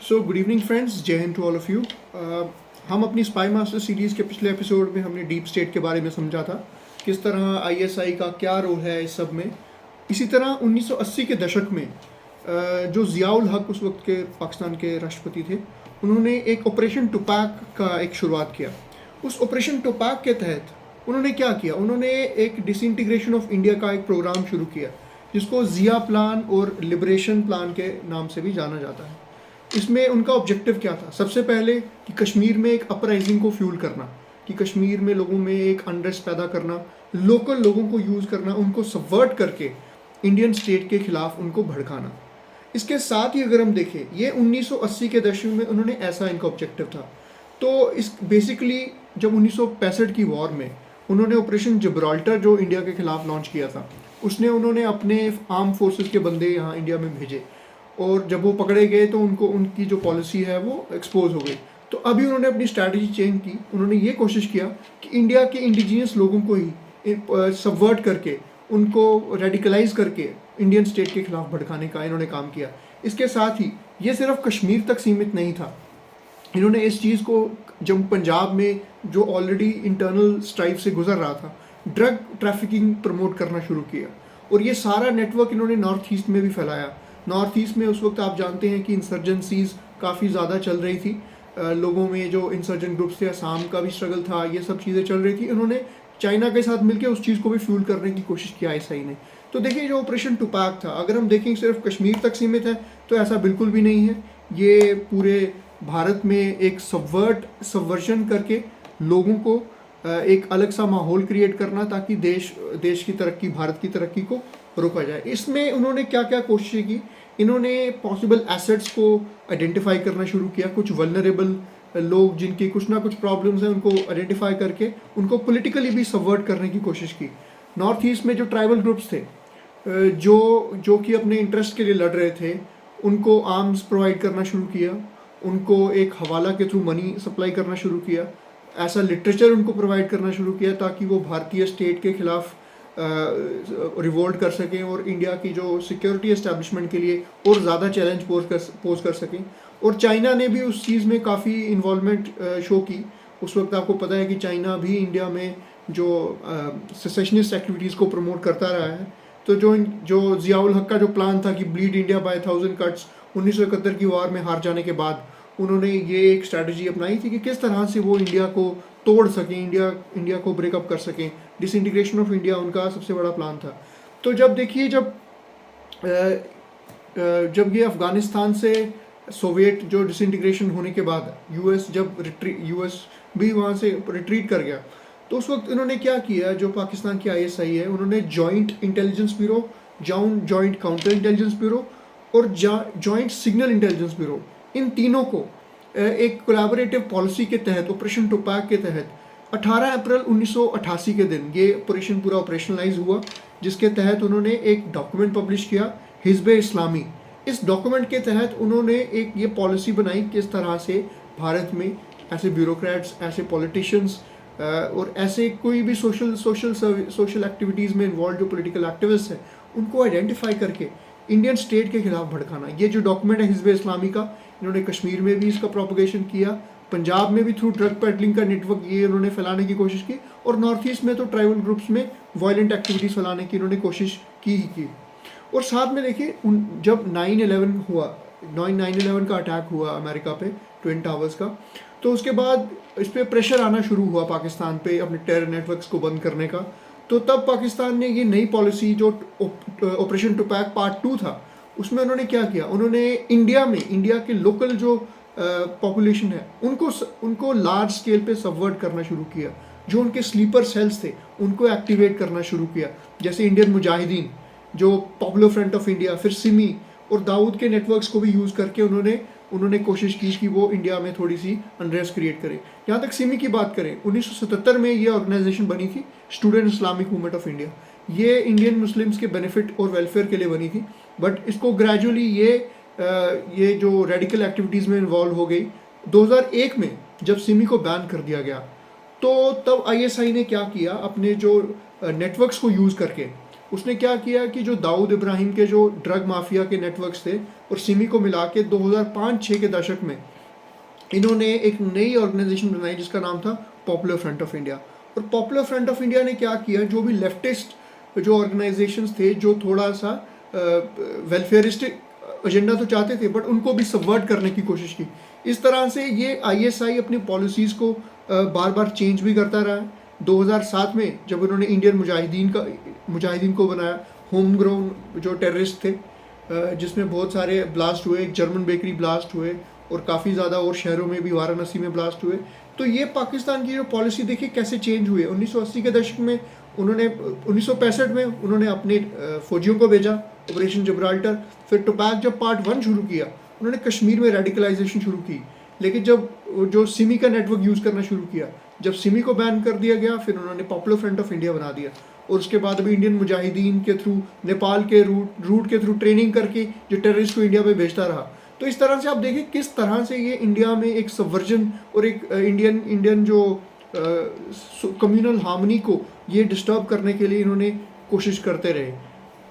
So good evening friends, जय हिंद to all of you. हम अपनी स्पाई मास्टर सीरीज़ के पिछले एपिसोड में हमने डीप स्टेट के बारे में समझा था, किस तरह आईएसआई का क्या रोल है इस सब में। इसी तरह 1980 के दशक में जो ज़ियाउल हक उस वक्त के पाकिस्तान के राष्ट्रपति थे, उन्होंने एक ऑपरेशन टुपाक का एक शुरुआत किया। उस ऑपरेशन टुपाक के तहत उन्होंने क्या किया, उन्होंने एक डिसइंटीग्रेशन ऑफ इंडिया का एक प्रोग्राम शुरू किया, जिसको ज़िया प्लान और लिबरेशन प्लान के नाम से भी जाना जाता है। इसमें उनका ऑब्जेक्टिव क्या था? सबसे पहले कि कश्मीर में एक अपराइजिंग को फ्यूल करना, कि कश्मीर में लोगों में एक अनरेस्ट पैदा करना, लोकल लोगों को यूज़ करना, उनको सबवर्ट करके इंडियन स्टेट के खिलाफ उनको भड़काना। इसके साथ ही अगर हम देखें, ये 1980 के दशक में उन्होंने ऐसा इनका ऑब्जेक्टिव था। तो इस बेसिकली जब 1965 की वॉर में उन्होंने ऑपरेशन जिब्राल्टर जो इंडिया के खिलाफ लॉन्च किया था, उसने उन्होंने अपने आर्म फोर्सेस के बंदे यहाँ इंडिया में भेजे, और जब वो पकड़े गए तो उनको उनकी जो पॉलिसी है वो एक्सपोज हो गई। तो अभी उन्होंने अपनी स्ट्रैटेजी चेंज की। उन्होंने ये कोशिश किया कि इंडिया के इंडिजिनियस लोगों को ही सबवर्ट करके, उनको रेडिकलाइज करके इंडियन स्टेट के खिलाफ भड़काने का इन्होंने काम किया। इसके साथ ही ये सिर्फ कश्मीर तक सीमित नहीं था। इन्होंने इस चीज़ को जब पंजाब में जो ऑलरेडी इंटरनल स्ट्राइव से गुजर रहा था, ड्रग ट्रैफिकिंग प्रमोट करना शुरू किया, और ये सारा नेटवर्क इन्होंने नॉर्थ ईस्ट में भी फैलाया। नॉर्थ ईस्ट में उस वक्त आप जानते हैं कि इंसर्जेंसीज काफ़ी ज़्यादा चल रही थी, लोगों में जो इंसर्जेंट ग्रुप्स थे, असम का भी स्ट्रगल था, ये सब चीज़ें चल रही थी। इन्होंने चाइना के साथ मिलकर उस चीज़ को भी फ्यूल करने की कोशिश किया आईएसआई ने। तो देखिए, जो ऑपरेशन टुपाक था, अगर हम देखें सिर्फ कश्मीर तक सीमित है तो ऐसा बिल्कुल भी नहीं है। ये पूरे भारत में एक सबवर्जन करके लोगों को एक अलग सा माहौल क्रिएट करना, ताकि देश की तरक्की, भारत की तरक्की को रोका जाए। इसमें उन्होंने क्या क्या कोशिशें की? इन्होंने पॉसिबल एसेट्स को आइडेंटिफाई करना शुरू किया। कुछ वल्नरेबल लोग जिनकी कुछ ना कुछ प्रॉब्लम्स हैं, उनको आइडेंटिफाई करके उनको पॉलिटिकली भी सबवर्ट करने की कोशिश की। नॉर्थ ईस्ट में जो ट्राइबल ग्रुप्स थे, जो कि अपने इंटरेस्ट के लिए लड़ रहे थे, उनको आर्म्स प्रोवाइड करना शुरू किया, उनको एक हवाला के थ्रू मनी सप्लाई करना शुरू किया, ऐसा लिटरेचर उनको प्रोवाइड करना शुरू किया ताकि वो भारतीय स्टेट के खिलाफ रिवोल्ट कर सकें और इंडिया की जो सिक्योरिटी एस्टैब्लिशमेंट के लिए और ज़्यादा चैलेंज पोज कर सकें। और चाइना ने भी उस चीज़ में काफ़ी इन्वॉल्वमेंट शो की। उस वक्त आपको पता है कि चाइना भी इंडिया में जो सेसेशनिस्ट एक्टिविटीज़ को प्रमोट करता रहा है। तो जो ज़ियाउल हक का जो प्लान था कि ब्लीड इंडिया बाय 1000 कट्स, 1971 की वार में हार जाने के बाद उन्होंने ये एक स्ट्रैटेजी अपनाई थी कि किस तरह से वो इंडिया को तोड़ सकें, इंडिया को ब्रेकअप कर सकें। डिसइंटीग्रेशन ऑफ इंडिया उनका सबसे बड़ा प्लान था। तो जब देखिए, जब ये अफ़गानिस्तान से सोवियत जो डिसइंटीग्रेशन होने के बाद यूएस भी वहाँ से रिट्रीट कर गया, तो उस वक्त इन्होंने क्या किया? जो पाकिस्तान की आईएसआई है, उन्होंने joint intelligence bureau, joint counter intelligence bureau और जॉइंट सिग्नल इंटेलिजेंस ब्यूरो, इन तीनों को एक कोलैबोरेटिव पॉलिसी के तहत, ऑपरेशन टुपाक के तहत 18 अप्रैल 1988 के दिन ये ऑपरेशन पूरा ऑपरेशनलाइज हुआ, जिसके तहत उन्होंने एक डॉक्यूमेंट पब्लिश किया, हिज़्ब-ए इस्लामी। इस डॉक्यूमेंट के तहत उन्होंने एक ये पॉलिसी बनाई किस तरह से भारत में ऐसे ब्यूरोक्रेट्स, ऐसे पॉलिटिशियंस और ऐसे कोई भी सोशल एक्टिविटीज़ में इन्वॉल्व जो पॉलिटिकल एक्टिविस्ट हैं, उनको आइडेंटिफाई करके इंडियन स्टेट के खिलाफ भड़काना। ये जो डॉक्यूमेंट है हिज़्ब-ए इस्लामी का, इन्होंने कश्मीर में भी इसका प्रोपगेशन किया, पंजाब में भी थ्रू ड्रग पेडलिंग का नेटवर्क ये उन्होंने फैलाने की कोशिश की, और नॉर्थ ईस्ट में तो ट्राइबल ग्रुप्स में वायलेंट एक्टिविटीज़ फैलाने की इन्होंने कोशिश की ही की। और साथ में देखिए, जब 9/11 का अटैक हुआ अमेरिका पे, ट्विन टावर्स का, तो उसके बाद इस पर प्रेशर आना शुरू हुआ पाकिस्तान पे अपने टेरर नेटवर्क्स को बंद करने का। तो तब पाकिस्तान ने ये नई पॉलिसी, जो ऑपरेशन टुपाक पार्ट 2 था, उसमें उन्होंने क्या किया? उन्होंने इंडिया के लोकल जो पॉपुलेशन है, उनको लार्ज स्केल पे सबवर्ट करना शुरू किया। जो उनके स्लीपर सेल्स थे, उनको एक्टिवेट करना शुरू किया, जैसे इंडियन मुजाहिदीन, जो पॉपुलर फ्रंट ऑफ इंडिया, फिर सिमी और दाऊद के नेटवर्क्स को भी यूज़ करके उन्होंने कोशिश की कि वो इंडिया में थोड़ी सी अनरेस्ट क्रिएट करें। यहाँ तक सिमी की बात करें, 1977 में ये ऑर्गेनाइजेशन बनी थी, student Islamic movement of India. ये इंडियन मुस्लिम्स के बेनिफिट और वेलफेयर के लिए बनी थी, बट इसको ग्रेजुअली ये जो रेडिकल एक्टिविटीज़ में इन्वॉल्व हो गई। 2001 में जब सिमी को बैन कर दिया गया, तो तब आईएसआई ने क्या किया? अपने जो नेटवर्क्स को यूज़ करके उसने क्या किया कि जो दाऊद इब्राहिम के जो ड्रग माफिया के नेटवर्क्स थे और सिमी को मिला के 2005-6 के दशक में इन्होंने एक नई ऑर्गेनाइजेशन बनाई जिसका नाम था पॉपुलर फ्रंट ऑफ इंडिया। और पॉपुलर फ्रंट ऑफ इंडिया ने क्या किया, जो भी लेफ्टिस्ट जो ऑर्गेनाइजेशंस थे जो थोड़ा सा वेलफेयरिस्टिक एजेंडा तो चाहते थे बट उनको भी सबवर्ट करने की कोशिश की। इस तरह से ये आईएसआई अपनी पॉलिसीज़ को बार बार चेंज भी करता रहा है। 2007 में जब उन्होंने इंडियन मुजाहिदीन को बनाया, होम ग्राउंड जो टेररिस्ट थे, जिसमें बहुत सारे ब्लास्ट हुए, एक जर्मन बेकरी ब्लास्ट हुए और काफ़ी ज़्यादा और शहरों में भी, वाराणसी में ब्लास्ट हुए। तो ये पाकिस्तान की जो पॉलिसी देखिए कैसे चेंज हुई है। 1980 के दशक में उन्होंने 1965 में उन्होंने अपने फौजियों को भेजा ऑपरेशन जिब्राल्टर। फिर टोपैक जब पार्ट 1 शुरू किया उन्होंने कश्मीर में रेडिकलाइजेशन शुरू की। लेकिन जब जो सिमी का नेटवर्क यूज़ करना शुरू किया, जब सिमी को बैन कर दिया गया, फिर उन्होंने पॉपुलर फ्रंट ऑफ इंडिया बना दिया। और उसके बाद अभी इंडियन मुजाहिदीन के थ्रू, नेपाल के रूट के थ्रू ट्रेनिंग करके जो टेररिस्ट को इंडिया में भेजता रहा। तो इस तरह से आप देखें किस तरह से ये इंडिया में एक सबवर्जन और एक इंडियन जो कम्युनल हार्मनी को ये डिस्टर्ब करने के लिए इन्होंने कोशिश करते रहे।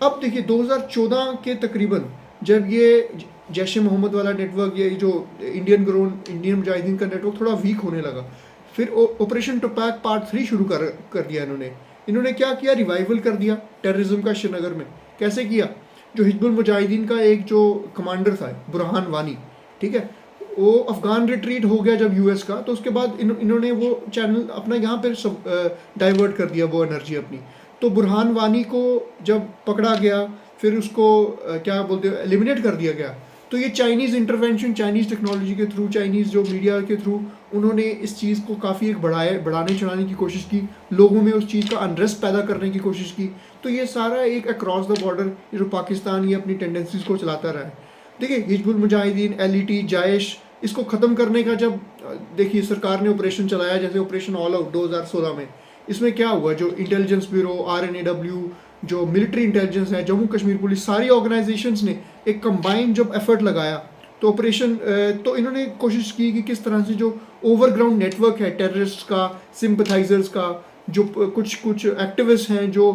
अब देखिए 2014 के तकरीबन जब ये जैश ए मोहम्मद वाला नेटवर्क, ये जो इंडियन मुजाहिदीन का नेटवर्क थोड़ा वीक होने लगा, फिर ऑपरेशन टोपैक पार्ट 3 शुरू कर दिया इन्होंने क्या किया, रिवाइवल कर दिया टेररिज्म का श्रीनगर में। कैसे किया, जो हिजबुल मुजाहिदीन का एक जो कमांडर था बुरहान वानी, ठीक है, वो अफगान रिट्रीट हो गया जब यूएस का, तो उसके बाद इन्होंने वो चैनल अपना यहाँ पर सब डाइवर्ट कर दिया वो एनर्जी अपनी। तो बुरहान वानी को जब पकड़ा गया, फिर उसको क्या बोलते हैं, एलिमिनेट कर दिया गया। तो ये चाइनीज़ इंटरवेंशन, चाइनीज़ टेक्नोलॉजी के थ्रू, चाइनीज़ जो मीडिया के थ्रू उन्होंने इस चीज़ को काफ़ी एक बढ़ाने चढ़ाने की कोशिश की, लोगों में उस चीज़ का अनरेस्ट पैदा करने की कोशिश की। तो ये सारा एक अक्रॉस द बॉर्डर जो पाकिस्तान ये अपनी टेंडेंसीज़ को चलाता रहा है। देखिए हिजबुल मुजाहिदीन, एलईटी, जायश, इसको ख़त्म करने का जब देखिए सरकार ने ऑपरेशन चलाया, जैसे ऑपरेशन ऑल आउट 2016 में, इसमें क्या हुआ, जो इंटेलिजेंस ब्यूरो, RNAW, जो मिलिट्री इंटेलिजेंस है, जम्मू कश्मीर पुलिस, सारी ऑर्गेनाइजेशंस ने एक कंबाइंड जब एफर्ट लगाया तो ऑपरेशन, तो इन्होंने कोशिश की कि किस तरह से जो ओवरग्राउंड नेटवर्क है टेररिस्ट का, सिंपथाइजर्स का, जो कुछ एक्टिविस्ट हैं जो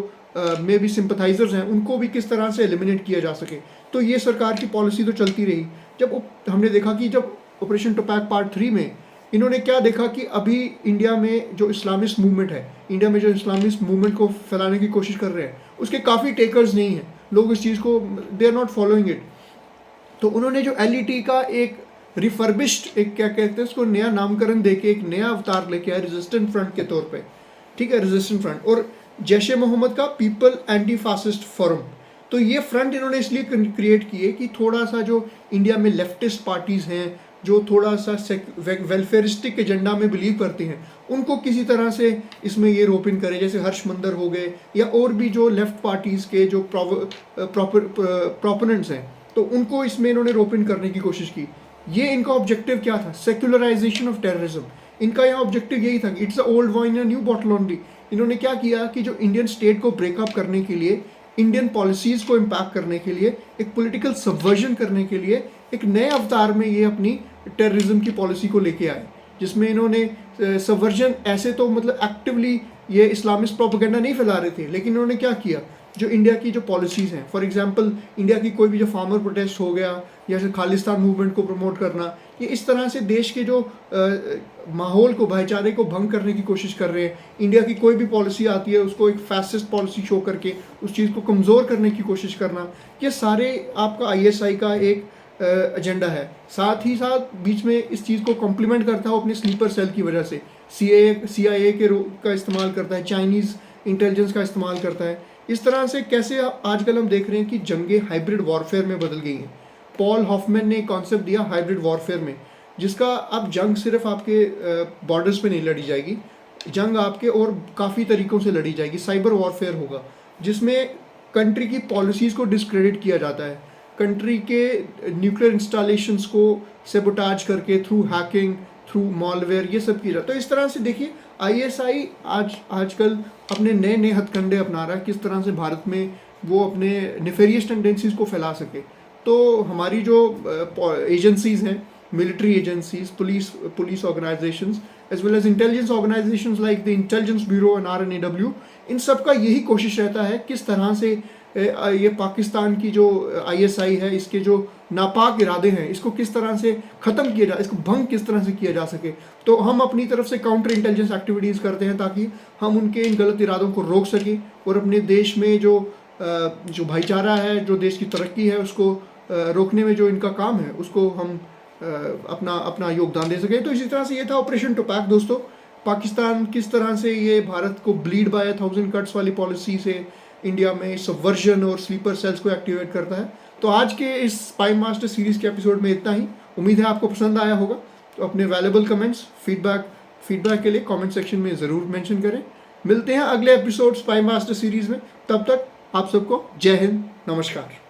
मे बी सिंपथाइजर्स हैं, उनको भी किस तरह से एलिमिनेट किया जा सके। तो ये सरकार की पॉलिसी तो चलती रही। जब हमने देखा कि जब ऑपरेशन टोपैक पार्ट 3 में इन्होंने क्या देखा कि अभी इंडिया में जो इस्लामिस्ट मूवमेंट है, इंडिया में जो इस्लामिस्ट मूवमेंट को फैलाने की कोशिश कर रहे हैं, उसके काफ़ी टेकर्स नहीं हैं, लोग इस चीज़ को they are not following it. तो उन्होंने जो LET का एक रिफर्बिश्ड, एक क्या कहते हैं उसको, नया नामकरण देके एक नया अवतार लेके आया रेजिस्टेंट फ्रंट के तौर पे, ठीक है, रेजिस्टेंट फ्रंट, और जैश ए मोहम्मद का पीपल एंटी फासिस्ट फोरम। तो ये फ्रंट इन्होंने इसलिए क्रिएट किए कि थोड़ा सा जो इंडिया में लेफ्टिस्ट पार्टीज़ हैं, जो थोड़ा सा वेलफेयरिस्टिक एजेंडा में बिलीव करते हैं, उनको किसी तरह से इसमें ये रोप इन करे, जैसे हर्ष मंदर हो गए या और भी जो लेफ्ट पार्टीज़ के जो प्रोपोनेंट्स हैं, तो उनको इसमें इन्होंने रोप इन करने की कोशिश की। ये इनका ऑब्जेक्टिव क्या था, सेक्युलराइजेशन ऑफ टेररिज्म। इनका यहाँ ऑब्जेक्टिव यही था कि it's a old wine new bottle only. इन्होंने क्या किया कि जो इंडियन स्टेट को ब्रेकअप करने के लिए, इंडियन पॉलिसीज़ को इम्पैक्ट करने के लिए, एक पॉलिटिकल सबवर्जन करने के लिए एक नए अवतार में ये अपनी टेररिज्म की पॉलिसी को लेके आए, जिसमें इन्होंने सबवर्जन, ऐसे तो मतलब एक्टिवली ये इस्लामिस्ट प्रोपेगेंडा नहीं फैला रहे थे, लेकिन इन्होंने क्या किया, जो इंडिया की जो पॉलिसीज़ हैं, फॉर एग्जांपल इंडिया की कोई भी जो फार्मर प्रोटेस्ट हो गया या फिर खालिस्तान मूवमेंट को प्रमोट करना, ये इस तरह से देश के जो माहौल को, भाईचारे को भंग करने की कोशिश कर रहे हैं। इंडिया की कोई भी पॉलिसी आती है उसको एक फैसिस्ट पॉलिसी शो करके उस चीज़ को कमज़ोर करने की कोशिश करना, ये सारे आपका ISI का एक एजेंडा है। साथ ही साथ बीच में इस चीज़ को कॉम्प्लीमेंट करता है वो अपने स्लीपर सेल की वजह से, CIA का इस्तेमाल करता है, चाइनीज़ इंटेलिजेंस का इस्तेमाल करता है। इस तरह से कैसे आजकल हम देख रहे हैं कि जंगें हाइब्रिड वॉरफेयर में बदल गई हैं। पॉल हॉफमैन ने एक कॉन्सेप्ट दिया हाइब्रिड वॉरफेयर में, जिसका अब जंग सिर्फ आपके बॉर्डर्स पे नहीं लड़ी जाएगी, जंग आपके और काफ़ी तरीक़ों से लड़ी जाएगी। साइबर वॉरफेयर होगा, जिसमें कंट्री की पॉलिसीज़ को डिस्क्रेडिट किया जाता है, कंट्री के न्यूक्लियर इंस्टॉलेशंस को सेबोटाज करके, थ्रू हैकिंग, थ्रू मॉलवेयर, ये सब किया जाता है। तो इस तरह से देखिए ISI आजकल अपने नए नए हथकंडे अपना रहा है, किस तरह से भारत में वो अपने नेफेरियस टेंडेंसीज़ को फैला सके। तो हमारी जो एजेंसीज़ हैं, military agencies, police organizations, as well as intelligence organizations like the Intelligence Bureau and RNAW, इन सब का यही कोशिश रहता है किस तरह से ये पाकिस्तान की जो ISI है, इसके जो नापाक इरादे हैं, इसको किस तरह से ख़त्म किया जा, इसको भंग किस तरह से किया जा सके। तो हम अपनी तरफ से काउंटर इंटेलिजेंस एक्टिविटीज़ करते हैं ताकि हम उनके इन गलत इरादों को रोक सकें और अपने देश में जो भाईचारा है, जो देश की तरक्की है, उसको रोकने में जो इनका काम है, उसको हम अपना योगदान दे सकें। तो इसी तरह से ये था ऑपरेशन टोपैक दोस्तों। पाकिस्तान किस तरह से ये भारत को ब्लीड बाय 1000 कट्स वाली पॉलिसी से इंडिया में सबवर्जन और स्लीपर सेल्स को एक्टिवेट करता है। तो आज के इस स्पाई मास्टर सीरीज़ के एपिसोड में इतना ही। उम्मीद है आपको पसंद आया होगा। तो अपने वैल्यूएबल कमेंट्स, फीडबैक के लिए कमेंट सेक्शन में ज़रूर मेंशन करें। मिलते हैं अगले एपिसोड स्पाई मास्टर सीरीज़ में। तब तक आप सबको जय हिंद, नमस्कार।